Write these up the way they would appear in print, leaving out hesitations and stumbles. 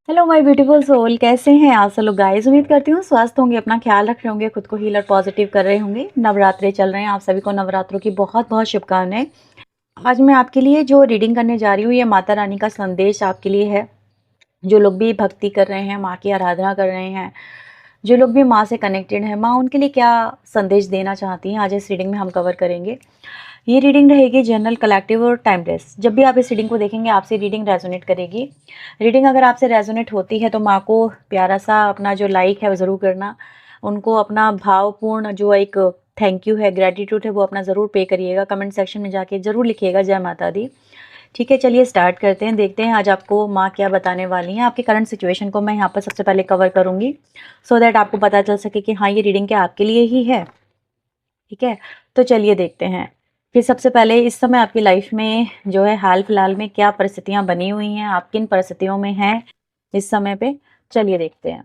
Hello my beautiful soul, कैसे हैं आप सब लोग गाइस। उम्मीद करती हूँ स्वस्थ होंगे, अपना ख्याल रख रहे होंगे, खुद को हील और पॉजिटिव कर रहे होंगे। नवरात्रे चल रहे हैं, आप सभी को नवरात्रों की बहुत बहुत शुभकामनाएं। आज मैं आपके लिए जो रीडिंग करने जा रही हूँ, ये माता रानी का संदेश आपके लिए है। जो लोग भी भक्ति कर रहे हैं, माँ की आराधना कर रहे हैं, जो लोग भी माँ से कनेक्टेड हैं, माँ उनके लिए क्या संदेश देना चाहती हैं, आज इस रीडिंग में हम कवर करेंगे। ये रीडिंग रहेगी जनरल, कलेक्टिव और टाइमलेस। जब भी आप इस रीडिंग को देखेंगे, आपसे रीडिंग रेजोनेट करेगी। रीडिंग अगर आपसे रेजोनेट होती है तो माँ को प्यारा सा अपना जो लाइक है वो ज़रूर करना। उनको अपना भावपूर्ण जो एक थैंक यू है, ग्रेटिट्यूड है, वो अपना ज़रूर पे करिएगा। कमेंट सेक्शन में जाके ज़रूर लिखिएगा जय माता दी। ठीक है, चलिए स्टार्ट करते हैं। देखते हैं आज आपको माँ क्या बताने वाली हैं। आपकी करंट सिचुएशन को मैं यहाँ पर सबसे पहले कवर करूँगी, सो दैट आपको पता चल सके कि हाँ, ये रीडिंग क्या आपके लिए ही है। ठीक है, तो चलिए देखते हैं। फिर सबसे पहले इस समय आपकी लाइफ में जो है हाल फिलहाल में क्या परिस्थितियां बनी हुई हैं, आप किन परिस्थितियों में हैं इस समय पे, चलिए देखते हैं।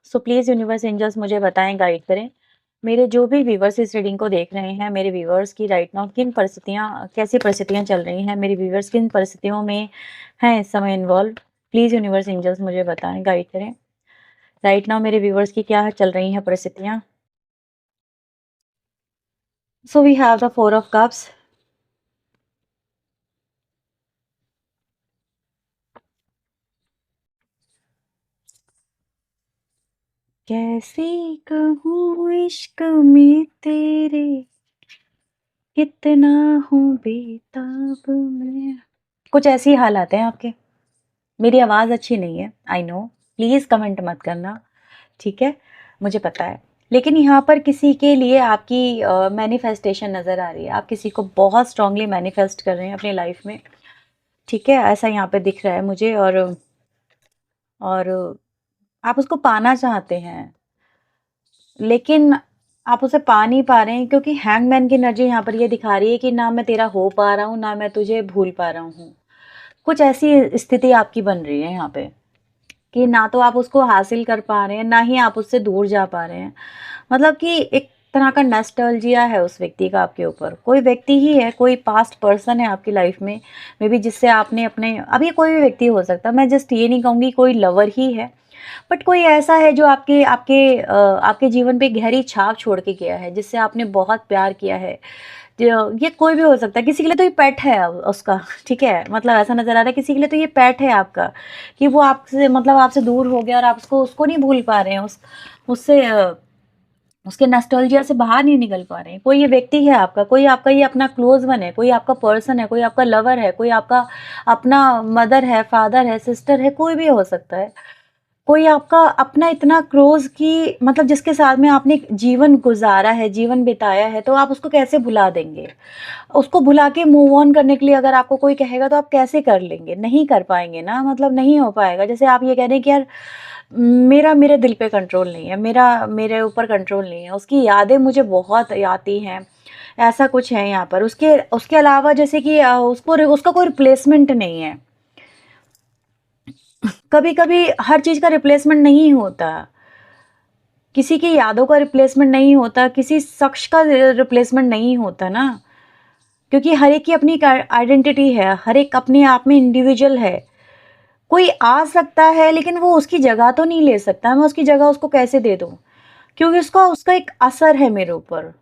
सो प्लीज़ यूनिवर्स एंजल्स मुझे बताएं, गाइड करें। मेरे जो भी व्यूवर्स इस रीडिंग को देख रहे हैं, मेरे व्यूवर्स की राइट नाउ किन परिस्थितियां, कैसी परिस्थितियां चल रही हैं, मेरे व्यूवर्स किन परिस्थितियों में हैं इस समय इन्वॉल्व। प्लीज़ यूनिवर्स एंजल्स मुझे बताएं, गाइड करें। राइट नाउ मेरे व्यूवर्स की क्या चल रही हैं परिस्थितियां। So we have the 4 of cups. कैसे कहूँ इश्क में तेरे, कितना हूँ बेताब मैं। कुछ ऐसी हालात हैं आपके। मेरी आवाज़ अच्छी नहीं है, आई नो, प्लीज़ कमेंट मत करना, ठीक है, मुझे पता है। लेकिन यहाँ पर किसी के लिए आपकी मैनिफेस्टेशन नज़र आ रही है। आप किसी को बहुत स्ट्रांगली मैनिफेस्ट कर रहे हैं अपनी लाइफ में, ठीक है, ऐसा यहाँ पे दिख रहा है मुझे। और आप उसको पाना चाहते हैं, लेकिन आप उसे पा नहीं पा रहे हैं, क्योंकि हैंगमैन की एनर्जी यहाँ पर ये दिखा रही है कि ना मैं तेरा हो पा रहा हूँ, ना मैं तुझे भूल पा रहा हूँ। कुछ ऐसी स्थिति आपकी बन रही है यहाँ पे कि ना तो आप उसको हासिल कर पा रहे हैं, ना ही आप उससे दूर जा पा रहे हैं। मतलब कि एक तरह का नॉस्टैल्जिया है उस व्यक्ति का आपके ऊपर। कोई व्यक्ति ही है, कोई पास्ट पर्सन है आपकी लाइफ में, मे बी जिससे आपने अपने, अब ये कोई भी व्यक्ति हो सकता है, मैं जस्ट ये नहीं कहूँगी कोई लवर ही है, बट कोई ऐसा है जो आपके जीवन पे गहरी छाप छोड़ के गया है, जिससे आपने बहुत प्यार किया है। ये कोई भी हो सकता है, किसी के लिए तो ये पेट है उसका, ठीक है, मतलब ऐसा नजर आ रहा है किसी के लिए तो ये पेट है आपका, कि वो आपसे, मतलब आपसे दूर हो गया और आप उसको नहीं भूल पा रहे हैं, उससे उसके नॉस्टैल्जिया से बाहर नहीं निकल पा रहे हैं। कोई ये व्यक्ति है आपका, कोई आपका ये अपना क्लोज वन है, कोई आपका पर्सन है, कोई आपका लवर है, कोई आपका अपना मदर है, फादर है, सिस्टर है, कोई भी हो सकता है। कोई आपका अपना इतना क्लोज कि मतलब जिसके साथ में आपने जीवन गुजारा है, जीवन बिताया है, तो आप उसको कैसे भुला देंगे। उसको भुला के मूव ऑन करने के लिए अगर आपको कोई कहेगा तो आप कैसे कर लेंगे, नहीं कर पाएंगे ना, मतलब नहीं हो पाएगा। जैसे आप ये कह रहे हैं कि यार मेरा मेरे दिल पे कंट्रोल नहीं है, मेरा मेरे ऊपर कंट्रोल नहीं है, उसकी यादें मुझे बहुत आती हैं, ऐसा कुछ है यहाँ पर। उसके उसके अलावा जैसे कि उसका कोई रिप्लेसमेंट नहीं है। कभी कभी हर चीज़ का रिप्लेसमेंट नहीं होता, किसी की यादों का रिप्लेसमेंट नहीं होता, किसी शख्स का रिप्लेसमेंट नहीं होता ना, क्योंकि हर एक की अपनी आइडेंटिटी है, हर एक अपने आप में इंडिविजुअल है। कोई आ सकता है लेकिन वो उसकी जगह तो नहीं ले सकता। मैं उसकी जगह उसको कैसे दे दूँ, क्योंकि उसका उसका एक असर है मेरे ऊपर।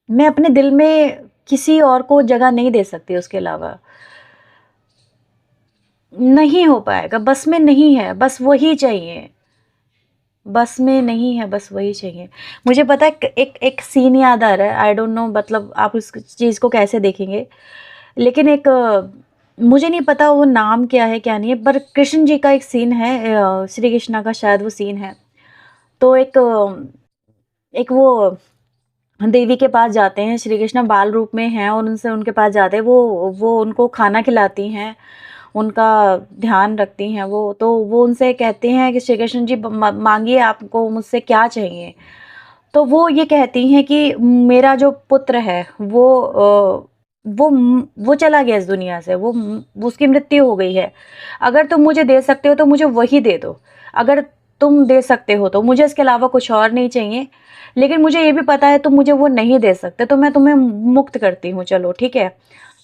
मैं अपने दिल में किसी और को जगह नहीं दे सकती उसके अलावा। नहीं हो पाएगा, बस में नहीं है, बस वही चाहिए, बस में नहीं है, बस वही चाहिए। मुझे पता है, एक एक सीन याद आ रहा है, आई डोंट नो मतलब आप उस चीज़ को कैसे देखेंगे, लेकिन एक मुझे नहीं पता वो नाम क्या है क्या नहीं है, पर कृष्ण जी का एक सीन है, श्री कृष्णा का शायद वो सीन है। तो एक वो देवी के पास जाते हैं, श्री कृष्ण बाल रूप में हैं और उनसे उनके पास जाते हैं, वो उनको खाना खिलाती हैं, उनका ध्यान रखती हैं वो। तो वो उनसे कहते हैं कि श्री कृष्ण जी मांगिए, आपको मुझसे क्या चाहिए। तो वो ये कहती हैं कि मेरा जो पुत्र है वो चला गया इस दुनिया से, वो उसकी मृत्यु हो गई है। अगर तुम मुझे दे सकते हो तो मुझे वही दे दो, अगर तुम दे सकते हो तो, मुझे इसके अलावा कुछ और नहीं चाहिए। लेकिन मुझे ये भी पता है तुम मुझे वो नहीं दे सकते, तो मैं तुम्हें मुक्त करती हूँ, चलो ठीक है।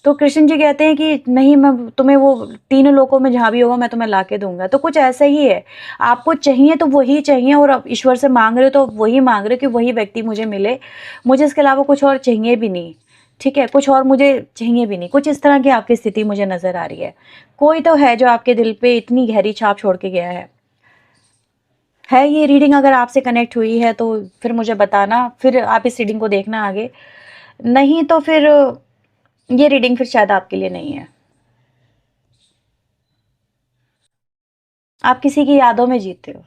तो कृष्ण जी कहते हैं कि नहीं, मैं तुम्हें वो तीनों लोकों में जहाँ भी होगा मैं तुम्हें ला के दूंगा। तो कुछ ऐसा ही है, आपको चाहिए तो वही चाहिए, और आप ईश्वर से मांग रहे हो तो वही मांग रहे हो कि वही व्यक्ति मुझे मिले, मुझे इसके अलावा कुछ और चाहिए भी नहीं। ठीक है, कुछ और मुझे चाहिए भी नहीं। कुछ इस तरह की आपकी स्थिति मुझे नजर आ रही है। कोई तो है जो आपके दिल पे इतनी गहरी छाप छोड़ के गया है ये रीडिंग अगर आपसे कनेक्ट हुई है तो फिर मुझे बताना, फिर आप इस रीडिंग को देखना आगे। नहीं तो फिर ये रीडिंग फिर शायद आपके लिए नहीं है। आप किसी की यादों में जीते हो।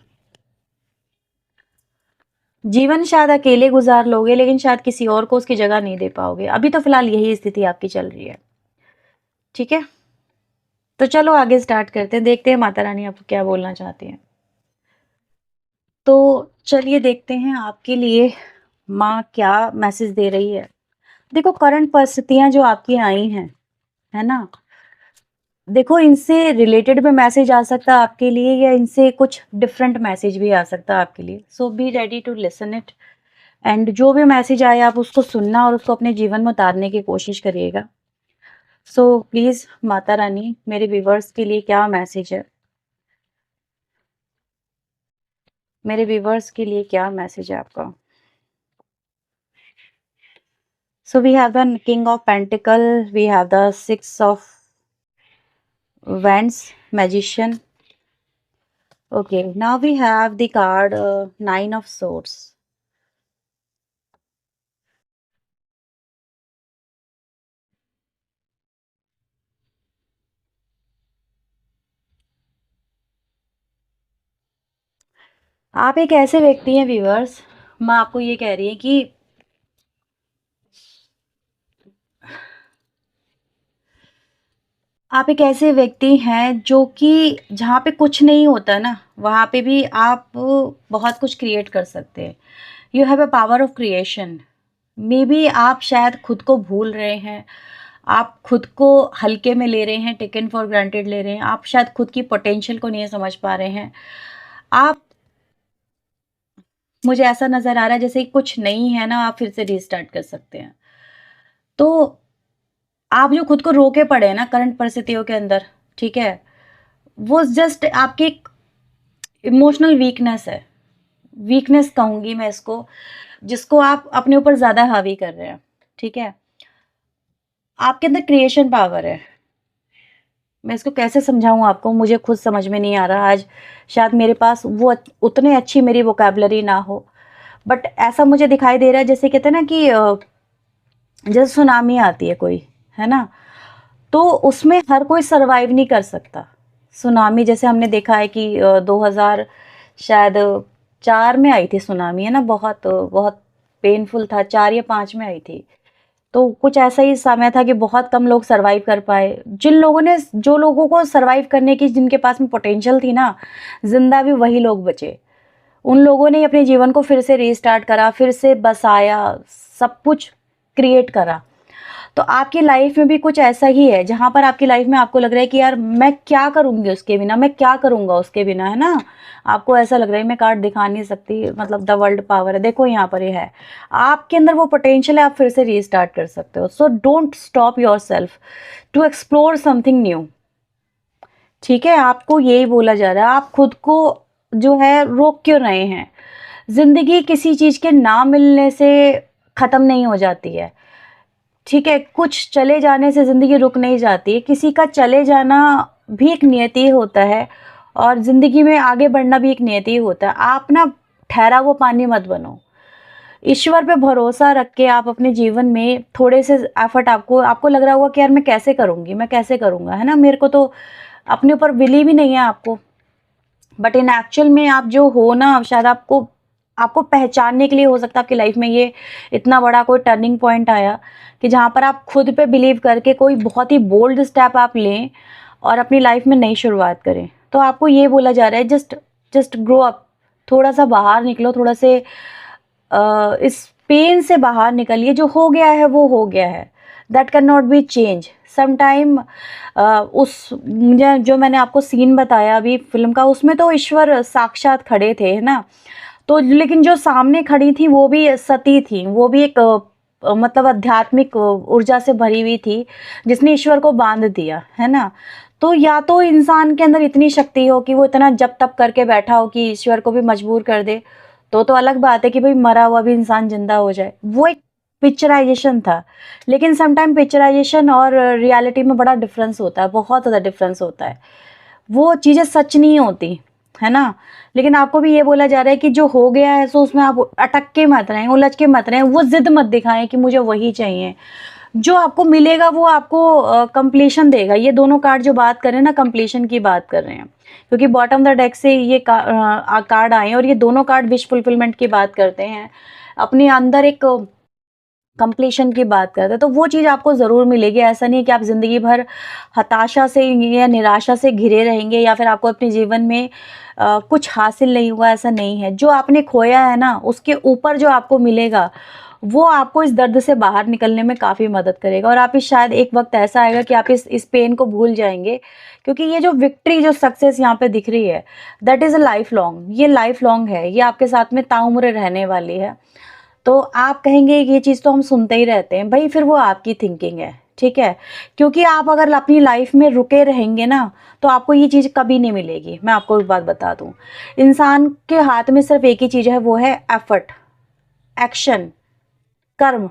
जीवन शायद अकेले गुजार लोगे, लेकिन शायद किसी और को उसकी जगह नहीं दे पाओगे। अभी तो फिलहाल यही स्थिति आपकी चल रही है। ठीक है, तो चलो आगे स्टार्ट करते हैं, देखते हैं माता रानी आपको क्या बोलना चाहती हैं। तो चलिए देखते हैं आपके लिए माँ क्या मैसेज दे रही है। देखो, करंट परिस्थितियां जो आपकी आई हैं, है ना, देखो इनसे रिलेटेड भी मैसेज आ सकता है आपके लिए, या इनसे कुछ डिफरेंट मैसेज भी आ सकता है आपके लिए। So be ready to listen it, and जो भी मैसेज आए आप उसको सुनना और उसको अपने जीवन में उतारने की कोशिश करिएगा। सो प्लीज माता रानी, मेरे व्यूवर्स के लिए क्या मैसेज है, मेरे व्यूवर्स के लिए क्या मैसेज है आपका। So we have the king of pentacle, we have the six of wands, magician. Okay, now we have the card nine of swords. आप एक ऐसे व्यक्ति हैं व्यूअर्स, मैं आपको ये कह रही है कि आप एक ऐसे व्यक्ति हैं जो कि जहाँ पे कुछ नहीं होता ना, वहाँ पे भी आप बहुत कुछ क्रिएट कर सकते हैं। You have a power of creation. May be आप शायद खुद को भूल रहे हैं, आप खुद को हल्के में ले रहे हैं, टेकन फॉर ग्रांटेड ले रहे हैं, आप शायद खुद की पोटेंशियल को नहीं समझ पा रहे हैं। आप, मुझे ऐसा नज़र आ रहा है जैसे कि कुछ नहीं है ना, आप फिर से रीस्टार्ट कर सकते हैं। तो आप जो खुद को रोके पड़े हैं ना करंट परिस्थितियों के अंदर, ठीक है, वो जस्ट आपकी एक इमोशनल वीकनेस है। वीकनेस कहूँगी मैं इसको, जिसको आप अपने ऊपर ज़्यादा हावी कर रहे हैं। ठीक है, आपके अंदर क्रिएशन पावर है। मैं इसको कैसे समझाऊँ आपको, मुझे खुद समझ में नहीं आ रहा आज। शायद मेरे पास वो उतने अच्छी मेरी वोकैबुलरी ना हो, बट ऐसा मुझे दिखाई दे रहा है जैसे कहते हैं ना कि जैसे सुनामी आती है कोई, है ना, तो उसमें हर कोई सरवाइव नहीं कर सकता। सुनामी जैसे हमने देखा है कि 2000 शायद 4 में आई थी सुनामी, है ना, बहुत बहुत पेनफुल था, 4 या 5 में आई थी। तो कुछ ऐसा ही समय था कि बहुत कम लोग सरवाइव कर पाए। जिन लोगों ने, जो लोगों को सरवाइव करने की, जिनके पास में पोटेंशियल थी ना, जिंदा भी वही लोग बचे। उन लोगों ने अपने जीवन को फिर से रीस्टार्ट करा, फिर से बसाया, सब कुछ क्रिएट करा। तो आपकी लाइफ में भी कुछ ऐसा ही है, जहां पर आपकी लाइफ में आपको लग रहा है कि यार मैं क्या करूंगी उसके बिना, मैं क्या करूंगा उसके बिना, है ना। आपको ऐसा लग रहा है, मैं कार्ड दिखा नहीं सकती, मतलब द वर्ल्ड पावर है, देखो यहाँ पर ये है, आपके अंदर वो पोटेंशियल है, आप फिर से रीस्टार्ट कर सकते हो। So don't stop yourself to explore something new. ठीक है, आपको यही बोला जा रहा है, आप खुद को जो है रोक क्यों रहे हैं। जिंदगी किसी चीज के ना मिलने से खत्म नहीं हो जाती है। ठीक है, कुछ चले जाने से ज़िंदगी रुक नहीं जाती, किसी का चले जाना भी एक नियति होता है, और ज़िंदगी में आगे बढ़ना भी एक नियति होता है। आप ना ठहरा वो पानी मत बनो। ईश्वर पे भरोसा रख के आप अपने जीवन में थोड़े से एफर्ट, आपको आपको लग रहा होगा कि यार मैं कैसे करूँगी, मैं कैसे करूँगा, है ना, मेरे को तो अपने ऊपर बिलीव ही नहीं है आपको। बट इन एक्चुअल में आप जो हो ना, शायद आपको आपको पहचानने के लिए हो सकता है आपकी लाइफ में ये इतना बड़ा कोई टर्निंग पॉइंट आया कि जहाँ पर आप खुद पे बिलीव करके कोई बहुत ही बोल्ड स्टेप आप लें और अपनी लाइफ में नई शुरुआत करें। तो आपको ये बोला जा रहा है, जस्ट जस्ट ग्रो अप, थोड़ा सा बाहर निकलो, थोड़ा से इस पेन से बाहर निकलिए। जो हो गया है वो हो गया है, that can not be change sometime. उस मुझे जो मैंने आपको सीन बताया अभी फिल्म का, उसमें तो ईश्वर साक्षात खड़े थे, है ना, तो लेकिन जो सामने खड़ी थी वो भी सती थी, वो भी एक मतलब आध्यात्मिक ऊर्जा से भरी हुई थी, जिसने ईश्वर को बांध दिया, है ना। तो या तो इंसान के अंदर इतनी शक्ति हो कि वो इतना जप तप करके बैठा हो कि ईश्वर को भी मजबूर कर दे, तो अलग बात है कि भाई मरा हुआ भी इंसान जिंदा हो जाए, वो एक पिक्चराइजेशन था। लेकिन समटाइम पिक्चराइजेशन और रियलिटी में बड़ा डिफरेंस होता है, बहुत ज़्यादा डिफरेंस होता है। वो चीज़ें सच नहीं होती, है ना। लेकिन आपको भी ये बोला जा रहा है कि जो हो गया है सो उसमें आप अटक के मत रहें, उलझ के मत रहें, वो जिद मत दिखाएं कि मुझे वही चाहिए। जो आपको मिलेगा वो आपको कंप्लीशन देगा। ये दोनों कार्ड जो बात कर रहे हैं ना, कंप्लीशन की बात कर रहे हैं, क्योंकि बॉटम द डेक से ये कार्ड आए और ये दोनों कार्ड विश फुलफिलमेंट की बात करते हैं, अपने अंदर एक कंप्लीशन की बात करते हैं। तो वो चीज़ आपको ज़रूर मिलेगी। ऐसा नहीं है कि आप ज़िंदगी भर हताशा से या निराशा से घिरे रहेंगे या फिर आपको अपने जीवन में कुछ हासिल नहीं हुआ, ऐसा नहीं है। जो आपने खोया है ना, उसके ऊपर जो आपको मिलेगा वो आपको इस दर्द से बाहर निकलने में काफ़ी मदद करेगा। और आप इस शायद एक वक्त ऐसा आएगा कि आप इस पेन को भूल जाएंगे, क्योंकि ये जो विक्ट्री, जो सक्सेस यहाँ पे दिख रही है, that is a life long. ये लाइफ लॉन्ग है, ये आपके साथ में ताउम्र रहने वाली है। तो आप कहेंगे ये चीज़ तो हम सुनते ही रहते हैं, भाई फिर वो आपकी थिंकिंग है, ठीक है। क्योंकि आप अगर अपनी लाइफ में रुके रहेंगे ना, तो आपको ये चीज़ कभी नहीं मिलेगी। मैं आपको एक बात बता दूं, इंसान के हाथ में सिर्फ एक ही चीज़ है, वो है एफर्ट, एक्शन, कर्म।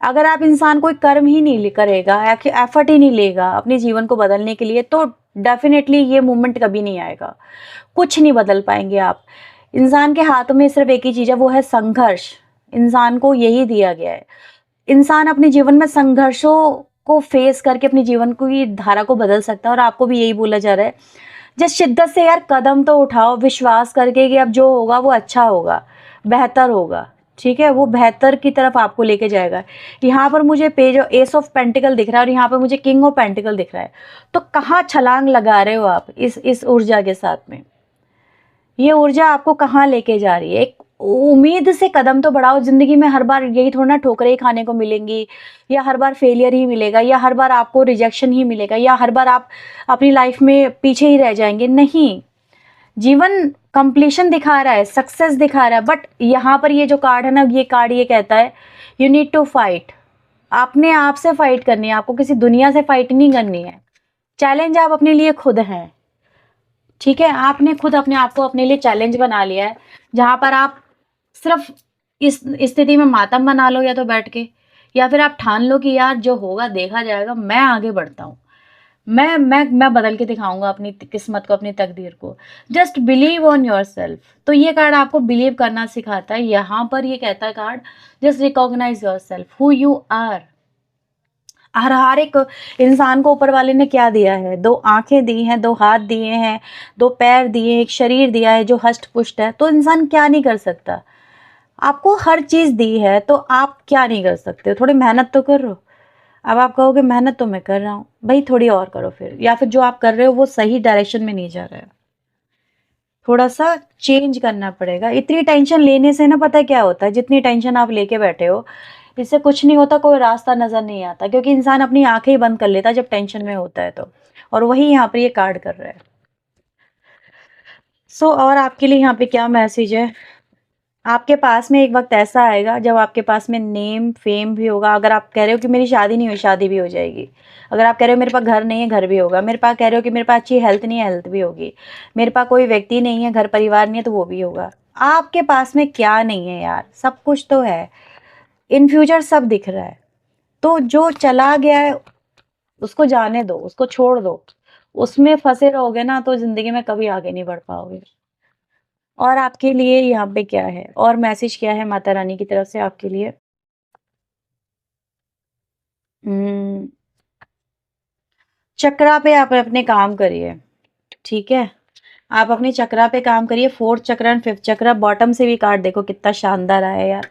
अगर आप इंसान कोई कर्म ही नहीं करेगा, एफर्ट ही नहीं लेगा अपने जीवन को बदलने के लिए, तो डेफिनेटली ये मूवमेंट कभी नहीं आएगा, कुछ नहीं बदल पाएंगे आप। इंसान के हाथ में सिर्फ एक ही चीज़ है, वो है संघर्ष। इंसान को यही दिया गया है। इंसान अपने जीवन में संघर्षों को फेस करके अपने जीवन को, ये धारा को बदल सकता है। और आपको भी यही बोला जा रहा है, जिस शिद्दत से यार कदम तो उठाओ, विश्वास करके कि अब जो होगा वो अच्छा होगा, बेहतर होगा, ठीक है। वो बेहतर की तरफ आपको लेके जाएगा। यहाँ पर मुझे पेज एस ऑफ पेंटिकल दिख रहा है और यहाँ पर मुझे किंग ऑफ पेंटिकल दिख रहा है। तो कहाँ छलांग लगा रहे हो आप इस ऊर्जा के साथ में? ये ऊर्जा आपको कहाँ लेके जा रही है? एक उम्मीद से कदम तो बढ़ाओ। जिंदगी में हर बार यही थोड़ा ना ठोकरें ही खाने को मिलेंगी, या हर बार फेलियर ही मिलेगा, या हर बार आपको रिजेक्शन ही मिलेगा, या हर बार आप अपनी लाइफ में पीछे ही रह जाएंगे। नहीं, जीवन कंप्लीशन दिखा रहा है, सक्सेस दिखा रहा है। बट यहाँ पर ये जो कार्ड है ना, ये कार्ड ये कहता है यू नीड टू फाइट। आपने आप से फाइट करनी है, आपको किसी दुनिया से फाइट नहीं करनी है। चैलेंज आप अपने लिए खुद हैं, ठीक है। आपने खुद अपने आप को अपने लिए चैलेंज बना लिया है, जहां पर आप सिर्फ इस स्थिति में मातम बना लो, या तो बैठ के, या फिर आप ठान लो कि यार जो होगा देखा जाएगा, मैं आगे बढ़ता हूँ, मैं बदल के दिखाऊंगा अपनी किस्मत को, अपनी तकदीर को। Just believe on your self. तो ये कार्ड आपको बिलीव करना सिखाता है। यहाँ पर ये कहता है card, just recognise yourself, who you are. हर एक इंसान को ऊपर वाले ने क्या दिया है? दो आंखें दी हैं, दो हाथ दिए हैं, दो पैर दिए, एक शरीर दिया है जो हष्ट पुष्ट है। तो इंसान क्या नहीं कर सकता? आपको हर चीज दी है, तो आप क्या नहीं कर सकते? थोड़ी मेहनत तो करो। अब आप कहोगे मेहनत तो मैं कर रहा हूँ, भाई थोड़ी और करो फिर, या फिर जो आप कर रहे हो वो सही डायरेक्शन में नहीं जा रहा है, थोड़ा सा चेंज करना पड़ेगा। इतनी टेंशन लेने से ना, पता है क्या होता है, जितनी टेंशन आप लेके बैठे हो, इससे कुछ नहीं होता, कोई रास्ता नजर नहीं आता, क्योंकि इंसान अपनी आंखें ही बंद कर लेता है जब टेंशन में होता है तो। और वही यहाँ पर ये कार्ड कर रहा है। और आपके लिए यहाँ पे क्या मैसेज है? आपके पास में एक वक्त ऐसा आएगा जब आपके पास में नेम फेम भी होगा। अगर आप कह रहे हो कि मेरी शादी नहीं हुई, शादी भी हो जाएगी। अगर आप कह रहे हो मेरे पास घर नहीं है, घर भी होगा। मेरे पास कह रहे हो कि मेरे पास अच्छी हेल्थ नहीं है, हेल्थ भी होगी। मेरे पास कोई व्यक्ति नहीं है, घर परिवार नहीं है, तो वो भी होगा। आपके पास में क्या नहीं है यार? सब कुछ तो है। इन फ्यूचर सब दिख रहा है। तो जो चला गया है उसको जाने दो, उसको छोड़ दो। उसमें फंसे रहोगे ना तो जिंदगी में कभी आगे नहीं बढ़ पाओगे। और आपके लिए यहाँ पे क्या है, और मैसेज क्या है माता रानी की तरफ से आपके लिए? हम्म, चक्रा पे आप अपने काम करिए, ठीक है। आप अपने चक्रा पे काम करिए। Fourth chakra and fifth chakra. Bottom से भी कार्ड देखो कितना शानदार आया है यार।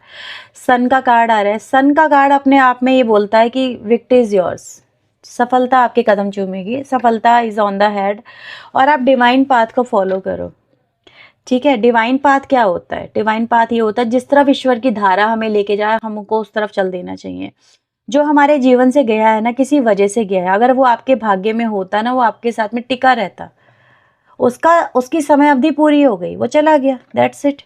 सन का कार्ड आ रहा है। सन का कार्ड अपने आप में ये बोलता है कि विक्ट्री इज योर्स। सफलता आपके कदम चूमेगी, सफलता इज ऑन द हेड। और आप डिवाइन पाथ को फॉलो करो, ठीक है। डिवाइन पाथ क्या होता है? डिवाइन पाथ ये होता है जिस तरफ ईश्वर की धारा हमें लेके जाए, हमको उस तरफ चल देना चाहिए। जो हमारे जीवन से गया है ना, किसी वजह से गया है, अगर वो आपके भाग्य में होता ना, वो आपके साथ में टिका रहता। उसकी समय अवधि पूरी हो गई, वो चला गया, दैट्स इट।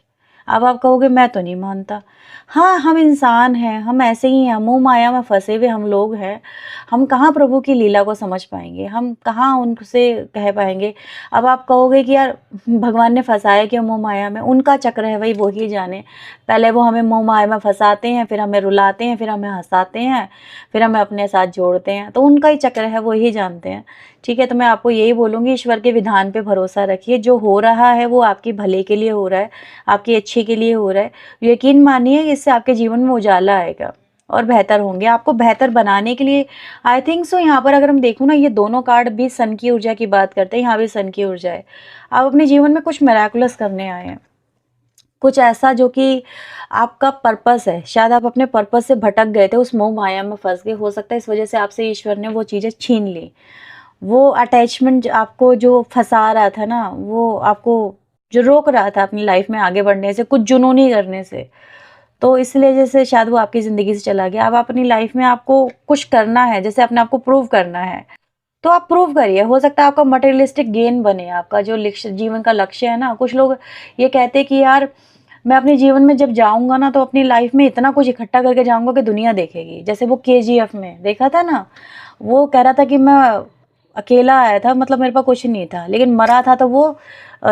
अब आप कहोगे मैं तो नहीं मानता। हाँ, हम इंसान हैं, हम ऐसे ही हैं, मोह माया में फँसे हुए हम लोग हैं। हम कहाँ प्रभु की लीला को समझ पाएँगे, हम कहाँ उनसे कह पाएँगे। अब आप कहोगे कि यार भगवान ने फँसाया क्यों मोह माया में? उनका चक्र है भई, वो ही जाने। पहले वो हमें मोह माया में फँसाते हैं, फिर हमें रुलाते हैं, फिर हमें हँसाते हैं, फिर हमें अपने साथ जोड़ते हैं। तो उनका ही चक्र है, वो ही जानते हैं। ठीक है, तो मैं आपको यही बोलूँगी, ईश्वर के विधान पे भरोसा रखिए। जो हो रहा है वो आपके भले के लिए हो रहा है, आपकी अच्छे के लिए हो रहा है। यकीन मानिए इससे आपके जीवन में उजाला आएगा और बेहतर होंगे। आपको बेहतर बनाने के लिए आई थिंक सो यहाँ पर अगर हम देखूँ ना, ये दोनों कार्ड भी सन की ऊर्जा की बात करते हैं, यहाँ भी सन की ऊर्जा है। आप अपने जीवन में कुछ मिरेकुलस करने आए हैं, कुछ ऐसा जो कि आपका पर्पस है। शायद आप अपने पर्पस से भटक गए थे, उस मोह माया में फँस गए। हो सकता है इस वजह से आपसे ईश्वर ने वो चीज़ें छीन ली। वो अटैचमेंट आपको जो फँसा रहा था ना, वो आपको जो रोक रहा था अपनी लाइफ में आगे बढ़ने से, कुछ जुनूनी करने से, तो इसलिए जैसे शायद वो आपकी ज़िंदगी से चला गया। अब अपनी लाइफ में आपको कुछ करना है, जैसे अपने आप को प्रूव करना है, तो आप प्रूव करिए। हो सकता है आपका मटेरियलिस्टिक गेन बने, आपका जो लक्ष्य, जीवन का लक्ष्य है ना। कुछ लोग ये कहते हैं कि यार मैं अपने जीवन में जब जाऊँगा ना, तो अपनी लाइफ में इतना कुछ इकट्ठा करके जाऊँगा कि दुनिया देखेगी। जैसे वो केजीएफ में देखा था ना, वो कह रहा था कि मैं अकेला आया था, मतलब मेरे पास कुछ नहीं था, लेकिन मरा था तो वो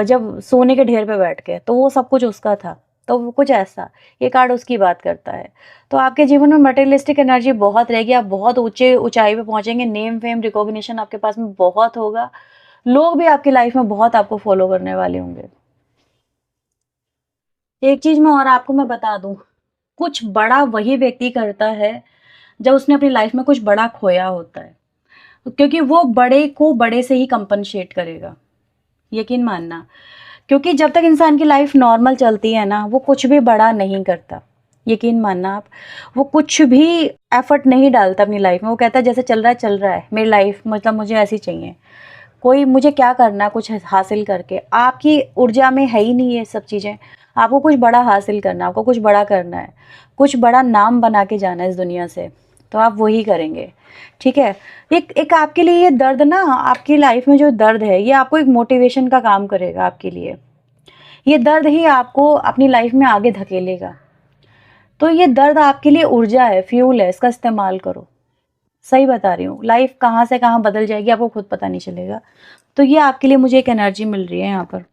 जब सोने के ढेर पे बैठ के, तो वो सब कुछ उसका था। तो वो कुछ ऐसा, ये कार्ड उसकी बात करता है। तो आपके जीवन में मटेरियलिस्टिक एनर्जी बहुत रहेगी, आप बहुत ऊँचे ऊँचाई पे पहुँचेंगे, नेम, फेम, रिकॉग्निशन आपके पास में बहुत होगा। लोग भी आपकी लाइफ में बहुत आपको फॉलो करने वाले होंगे। एक चीज़ मैं और आपको मैं बता दूँ, कुछ बड़ा वही व्यक्ति करता है, जब उसने अपनी लाइफ में कुछ बड़ा खोया होता है। क्योंकि वो बड़े को बड़े से ही कंपनसेट करेगा, यकीन मानना। क्योंकि जब तक इंसान की लाइफ नॉर्मल चलती है ना, वो कुछ भी बड़ा नहीं करता, यकीन मानना आप। वो कुछ भी एफर्ट नहीं डालता अपनी लाइफ में। वो कहता है जैसे चल रहा है मेरी लाइफ, मतलब मुझे ऐसी चाहिए। कोई मुझे क्या करना है कुछ हासिल करके, आपकी ऊर्जा में है ही नहीं ये सब चीज़ें। आपको कुछ बड़ा हासिल करना है, आपको कुछ बड़ा करना है, कुछ बड़ा नाम बना के जाना है इस दुनिया से, तो आप वही करेंगे। ठीक है, एक एक आपके लिए ये दर्द ना, आपकी लाइफ में जो दर्द है, ये आपको एक मोटिवेशन का काम करेगा आपके लिए। ये दर्द ही आपको अपनी लाइफ में आगे धकेलेगा। तो ये दर्द आपके लिए ऊर्जा है, फ्यूल है, इसका इस्तेमाल करो। सही बता रही हूँ, लाइफ कहाँ से कहाँ बदल जाएगी आपको खुद पता नहीं चलेगा। तो ये आपके लिए मुझे एक एनर्जी मिल रही है यहाँ पर।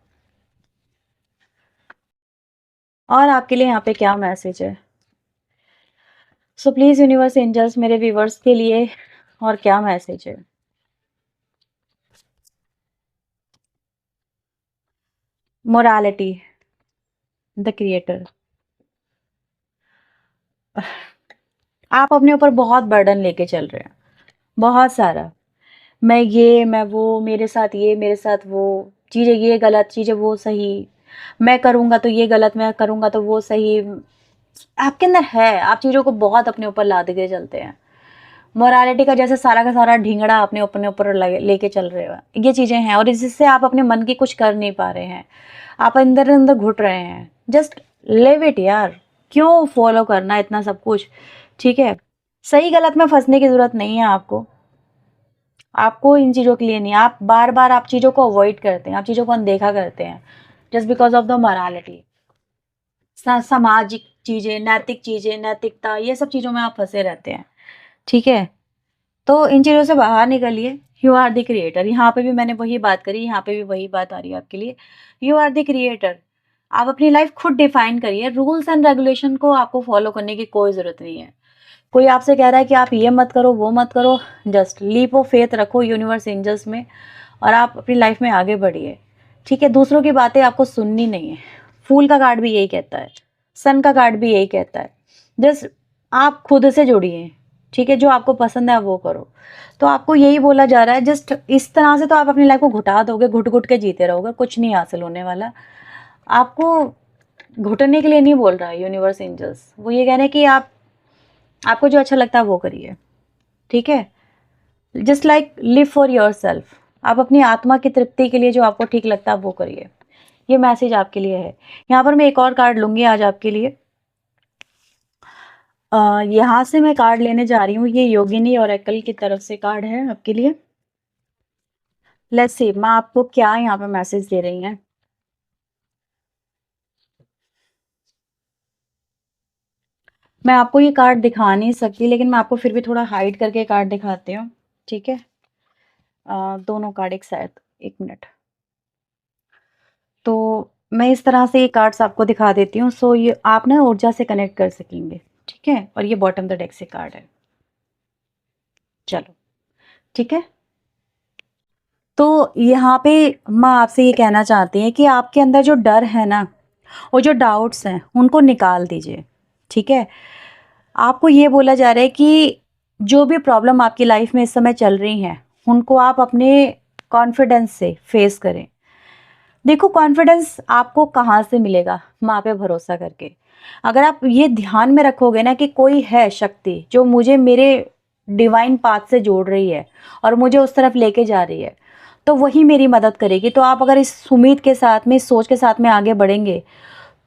और आपके लिए यहाँ पे क्या मैसेज है? सो प्लीज यूनिवर्स एंजल्स, मेरे व्यूवर्स के लिए और क्या मैसेज है? Morality, the creator. आप अपने ऊपर बहुत बर्डन लेके चल रहे हैं, बहुत सारा। मैं ये, मैं वो, मेरे साथ ये, मेरे साथ वो, चीज़ें ये गलत, चीज़ें वो सही, मैं करूँगा तो ये गलत, मैं करूँगा तो वो सही। आपके अंदर है, आप चीज़ों को बहुत अपने ऊपर लाद के चलते हैं। मोरालिटी का जैसे सारा का सारा ढिंगड़ा अपने अपने ऊपर लेके चल रहे हो, ये चीज़ें हैं। और इससे आप अपने मन की कुछ कर नहीं पा रहे हैं, आप अंदर अंदर घुट रहे हैं। जस्ट लिव इट यार, क्यों फॉलो करना इतना सब कुछ? ठीक है, सही गलत में फंसने की ज़रूरत नहीं है आपको। आपको इन चीज़ों के लिए नहीं, आप बार बार आप चीज़ों को अवॉइड करते हैं, आप चीज़ों को अनदेखा करते हैं, just because of the morality. सामाजिक चीज़ें, नैतिक चीज़ें, नैतिकता, ये सब चीज़ों में आप फंसे रहते हैं। ठीक है, तो इन चीज़ों से बाहर निकलिए। यू आर द क्रिएटर, यहाँ पे भी मैंने वही बात करी, यहाँ पे भी वही बात आ रही है आपके लिए। You are the creator. आप अपनी लाइफ खुद डिफाइन करिए, रूल्स एंड रेगुलेशन को आपको फॉलो करने की कोई ज़रूरत नहीं है। कोई आपसे कह रहा है कि आप ये मत करो, वो मत करो, जस्ट लीप ऑफ फेथ रखो यूनिवर्स एंजल्स में, और आप अपनी लाइफ में आगे बढ़िए। ठीक है, दूसरों की बातें आपको सुननी नहीं है। फूल का कार्ड भी यही कहता है, सन का कार्ड भी यही कहता है। जस्ट आप खुद से जुड़िए। ठीक है, जो आपको पसंद है वो करो। तो आपको यही बोला जा रहा है, जस्ट इस तरह से तो आप अपनी लाइफ को घुटा दोगे, घुट घुट के जीते रहोगे, कुछ नहीं हासिल होने वाला। आपको घुटने के लिए नहीं बोल रहा है यूनिवर्स एंजल्स, वो ये कह रहे हैं कि आप, आपको जो अच्छा लगता है वो करिए। ठीक है, just like live for your self. आप अपनी आत्मा की तृप्ति के लिए जो आपको ठीक लगता है वो करिए। ये मैसेज आपके लिए है। यहाँ पर मैं एक और कार्ड लूंगी आज आपके लिए। यहाँ से मैं कार्ड लेने जा रही हूँ, ये योगिनी ओरेकल की तरफ से कार्ड है आपके लिए। लेट्स सी माँ आपको क्या यहाँ पे मैसेज दे रही हैं। मैं आपको ये कार्ड दिखा नहीं सकती, लेकिन मैं आपको फिर भी थोड़ा हाइड करके कार्ड दिखाती हूँ, ठीक है। दोनों कार्ड एक साथ, 1 मिनट। तो मैं इस तरह से ये कार्ड्स आपको दिखा देती हूँ, सो ये आप ना ऊर्जा से कनेक्ट कर सकेंगे, ठीक है। और ये बॉटम द डेक से कार्ड है, चलो ठीक है। तो यहाँ पे माँ आपसे ये कहना चाहती हैं कि आपके अंदर जो डर है ना, और जो डाउट्स हैं, उनको निकाल दीजिए, ठीक है। आपको ये बोला जा रहा है कि जो भी प्रॉब्लम आपकी लाइफ में इस समय चल रही हैं, उनको आप अपने कॉन्फिडेंस से फेस करें। देखो, कॉन्फिडेंस आपको कहाँ से मिलेगा? माँ पे भरोसा करके। अगर आप ये ध्यान में रखोगे ना कि कोई है शक्ति जो मुझे मेरे डिवाइन पाथ से जोड़ रही है और मुझे उस तरफ लेके जा रही है, तो वही मेरी मदद करेगी। तो आप अगर इस उम्मीद के साथ में, इस सोच के साथ में आगे बढ़ेंगे,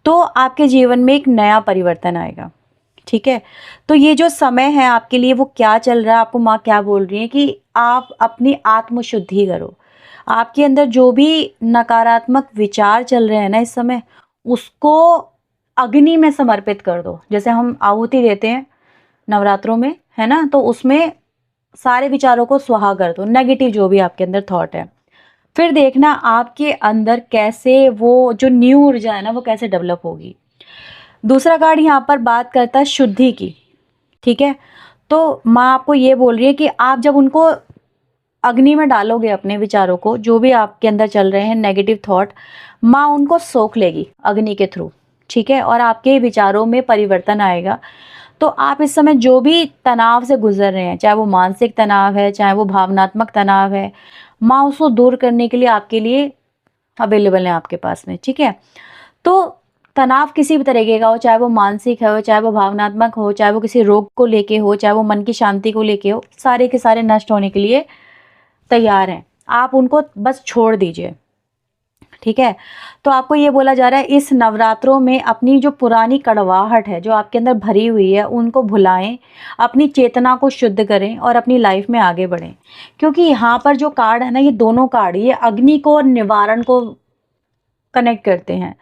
तो आपके जीवन में एक नया परिवर्तन आएगा, ठीक है। तो ये जो समय है आपके लिए, वो क्या चल रहा है, आपको माँ क्या बोल रही है कि आप अपनी आत्मशुद्धि करो। आपके अंदर जो भी नकारात्मक विचार चल रहे हैं ना इस समय, उसको अग्नि में समर्पित कर दो। जैसे हम आहुति देते हैं नवरात्रों में, है ना, तो उसमें सारे विचारों को स्वाहा कर दो, नेगेटिव जो भी आपके अंदर थॉट है। फिर देखना आपके अंदर कैसे वो जो न्यू ऊर्जा है ना, वो कैसे डेवलप होगी। दूसरा कार्ड यहाँ पर बात करता है शुद्धि की, ठीक है। तो माँ आपको ये बोल रही है कि आप जब उनको अग्नि में डालोगे, अपने विचारों को, जो भी आपके अंदर चल रहे हैं नेगेटिव थॉट, माँ उनको सोख लेगी अग्नि के थ्रू, ठीक है। और आपके विचारों में परिवर्तन आएगा। तो आप इस समय जो भी तनाव से गुजर रहे हैं, चाहे वो मानसिक तनाव है, चाहे वो भावनात्मक तनाव है, माँ उसको दूर करने के लिए आपके लिए अवेलेबल है आपके पास में, ठीक है। तो तनाव किसी भी तरीके का हो, चाहे वो मानसिक हो, चाहे वो भावनात्मक हो, चाहे वो किसी रोग को लेके हो, चाहे वो मन की शांति को लेके हो, सारे के सारे नष्ट होने के लिए तैयार हैं। आप उनको बस छोड़ दीजिए, ठीक है। तो आपको ये बोला जा रहा है इस नवरात्रों में अपनी जो पुरानी कड़वाहट है जो आपके अंदर भरी हुई है, उनको भुलाएं, अपनी चेतना को शुद्ध करें और अपनी लाइफ में आगे बढ़ें। क्योंकि यहाँ पर जो कार्ड है ना, ये दोनों कार्ड, ये अग्नि को और निवारण को कनेक्ट करते हैं।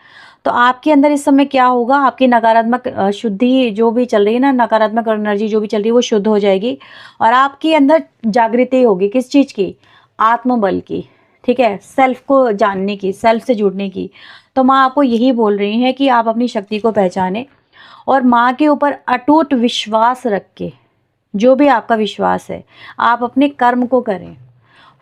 तो आपके अंदर इस समय क्या होगा, आपकी नकारात्मक शुद्धि जो भी चल रही है ना, नकारात्मक एनर्जी जो भी चल रही है, वो शुद्ध हो जाएगी। और आपके अंदर जागृति होगी, किस चीज़ की? आत्मबल की, ठीक है, सेल्फ को जानने की, सेल्फ से जुड़ने की। तो माँ आपको यही बोल रही है कि आप अपनी शक्ति को पहचानें और माँ के ऊपर अटूट विश्वास रख के, जो भी आपका विश्वास है, आप अपने कर्म को करें।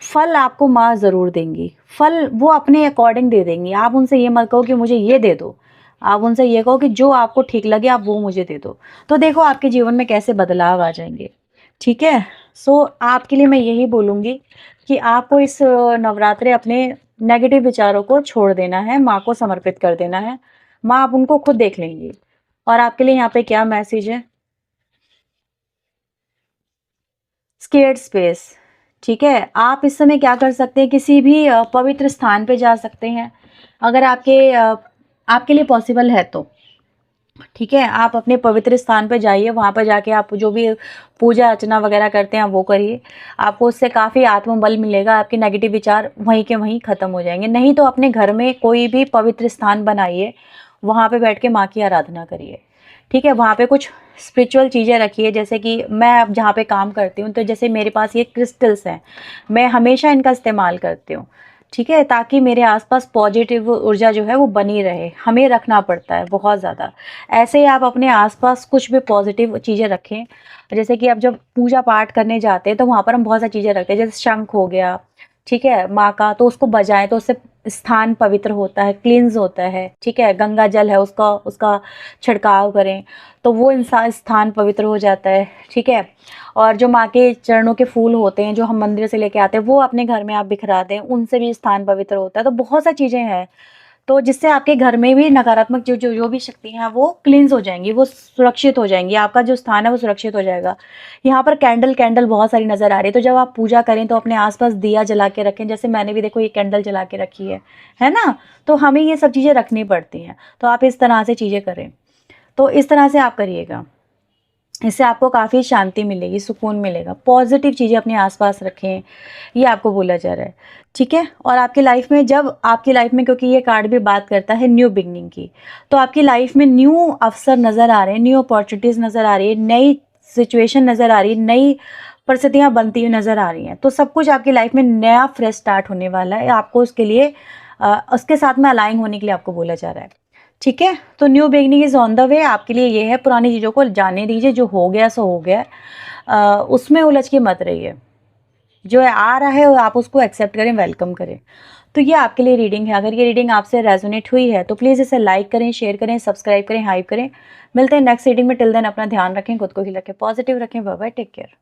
फल आपको माँ ज़रूर देंगी, फल वो अपने अकॉर्डिंग दे देंगी। आप उनसे ये मत कहो कि मुझे ये दे दो, आप उनसे ये कहो कि जो आपको ठीक लगे आप वो मुझे दे दो। तो देखो आपके जीवन में कैसे बदलाव आ जाएंगे, ठीक है। सो आपके लिए मैं यही बोलूँगी कि आपको इस नवरात्रे अपने नेगेटिव विचारों को छोड़ देना है, माँ को समर्पित कर देना है। माँ आप उनको खुद देख लेंगी। और आपके लिए यहाँ पे क्या मैसेज है? स्केर्ड स्पेस, ठीक है। आप इस समय क्या कर सकते हैं, किसी भी पवित्र स्थान पे जा सकते हैं, अगर आपके लिए पॉसिबल है तो, ठीक है। आप अपने पवित्र स्थान पे जाइए, वहाँ पर जाके आप जो भी पूजा अर्चना वगैरह करते हैं वो करिए। आपको उससे काफ़ी आत्मबल मिलेगा, आपके नेगेटिव विचार वहीं के वहीं ख़त्म हो जाएंगे। नहीं तो अपने घर में कोई भी पवित्र स्थान बनाइए, वहाँ पे बैठ के माँ की आराधना करिए, ठीक है। वहाँ पे कुछ स्पिरिचुअल चीज़ें रखिए, जैसे कि मैं अब जहाँ पे काम करती हूँ, तो जैसे मेरे पास ये क्रिस्टल्स हैं, मैं हमेशा इनका इस्तेमाल करती हूँ, ठीक है, ताकि मेरे आसपास पॉजिटिव ऊर्जा जो है वो बनी रहे। हमें रखना पड़ता है बहुत ज़्यादा। ऐसे ही आप अपने आसपास कुछ भी पॉजिटिव चीज़ें रखें। जैसे कि आप जब पूजा पाठ करने जाते हैं तो वहाँ पर हम बहुत सारी चीज़ें रखते हैं, जैसे शंख हो गया, ठीक है, माँ का, तो उसको बजाएं तो उससे स्थान पवित्र होता है, क्लींस होता है, ठीक है। गंगा जल है, उसका उसका छिड़काव करें तो वो इंसान स्थान पवित्र हो जाता है, ठीक है। और जो माँ के चरणों के फूल होते हैं जो हम मंदिर से लेके आते हैं, वो अपने घर में आप बिखरा दें, उनसे भी स्थान पवित्र होता है। तो बहुत सी चीज़ें हैं, तो जिससे आपके घर में भी नकारात्मक जो भी शक्तियाँ हैं वो क्लींस हो जाएंगी, वो सुरक्षित हो जाएंगी, आपका जो स्थान है वो सुरक्षित हो जाएगा। यहाँ पर कैंडल बहुत सारी नज़र आ रही है, तो जब आप पूजा करें तो अपने आसपास दिया जला के रखें। जैसे मैंने भी देखो ये कैंडल जला के रखी है ना। तो हमें ये सब चीज़ें रखनी पड़ती हैं, तो आप इस तरह से चीज़ें करें, तो इस तरह से आप करिएगा। इससे आपको काफ़ी शांति मिलेगी, सुकून मिलेगा। पॉजिटिव चीज़ें अपने आसपास रखें, ये आपको बोला जा रहा है, ठीक है। और आपकी लाइफ में, जब आपकी लाइफ में, क्योंकि ये कार्ड भी बात करता है न्यू बिगनिंग की, तो आपकी लाइफ में न्यू अवसर नज़र आ रहे हैं, न्यू अपॉर्चुनिटीज़ नज़र आ रही है, नई सिचुएशन नज़र आ रही है, नई परिस्थितियाँ बनती हुई नज़र आ रही हैं। तो सब कुछ आपकी लाइफ में नया फ्रेश स्टार्ट होने वाला है। आपको उसके लिए उसके साथ में अलाइन होने के लिए आपको बोला जा रहा है, ठीक है। तो new beginning is on the way. आपके लिए ये है, पुरानी चीज़ों को जाने दीजिए, जो हो गया सो हो गया। उसमें उलझ के मत रहिए, जो आ रहा है वो आप उसको एक्सेप्ट करें, वेलकम करें। तो ये आपके लिए रीडिंग है। अगर ये रीडिंग आपसे रेजोनेट हुई है तो प्लीज़ इसे लाइक करें, शेयर करें, सब्सक्राइब करें, हाइप करें। मिलते हैं नेक्स्ट रीडिंग में। टिल देन अपना ध्यान रखें, खुद को ही रखें, पॉजिटिव रखें। Bye bye, take care.